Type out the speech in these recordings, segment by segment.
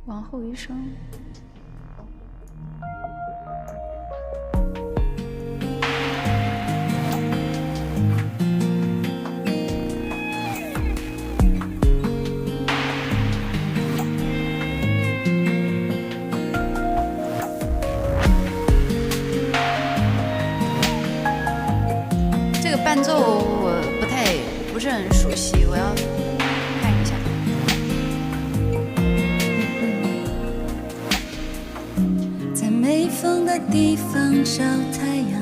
往后余生。这个伴奏我不是很熟悉，我要看一下。在没风的地方找太阳，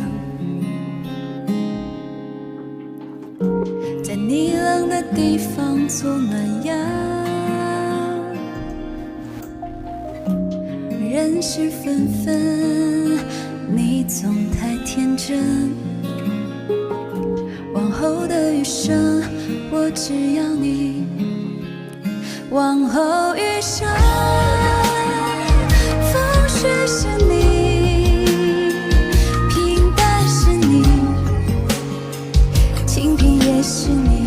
在你冷的地方做暖阳。人事纷纷，你总太天真。往后的余生，我只要你。往后余生，风雪是你，平淡是你，清贫也是你，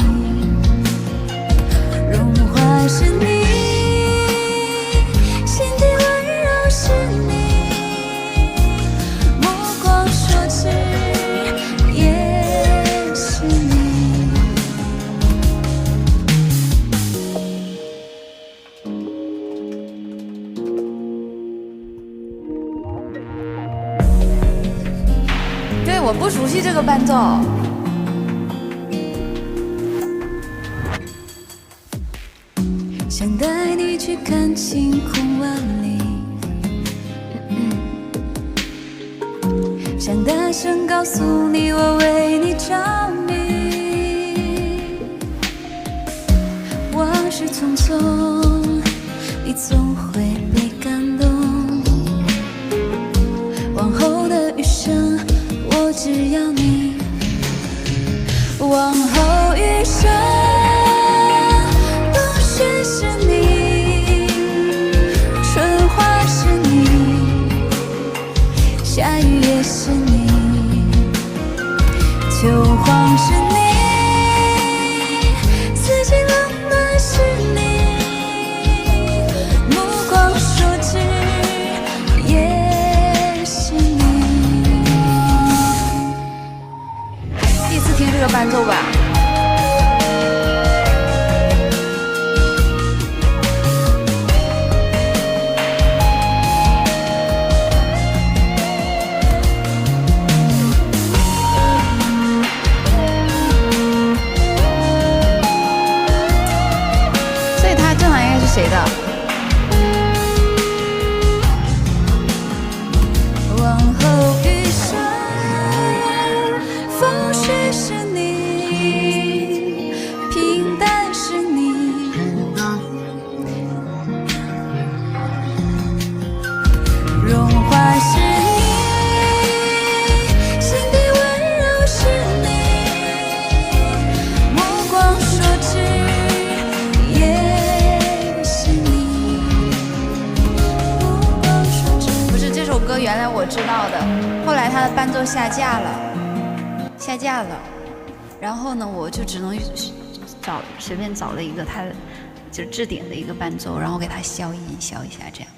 荣华是你，心底温柔是你，目光所至也是你。对，我不熟悉这个伴奏。想带你去看晴空万里，想大声告诉你我为你着迷。往事匆匆，你总会被感动。往后的余生，我只要你。往后余生，冬雪是你，春花是你，夏雨也是你，秋黄是你，四季冷暖是你，目光所至也是你。第一次听这个伴奏吧。所以它正好应该是谁的？往后余生，风雪是你，平淡是你，荣华是你，心底温柔是你，目光所至也是你，目光所至。不是这首歌，原来我知道的，后来它的伴奏下架了，然后呢，我就只能随便找了一个它就置顶的一个伴奏，然后给它消音消一下这样。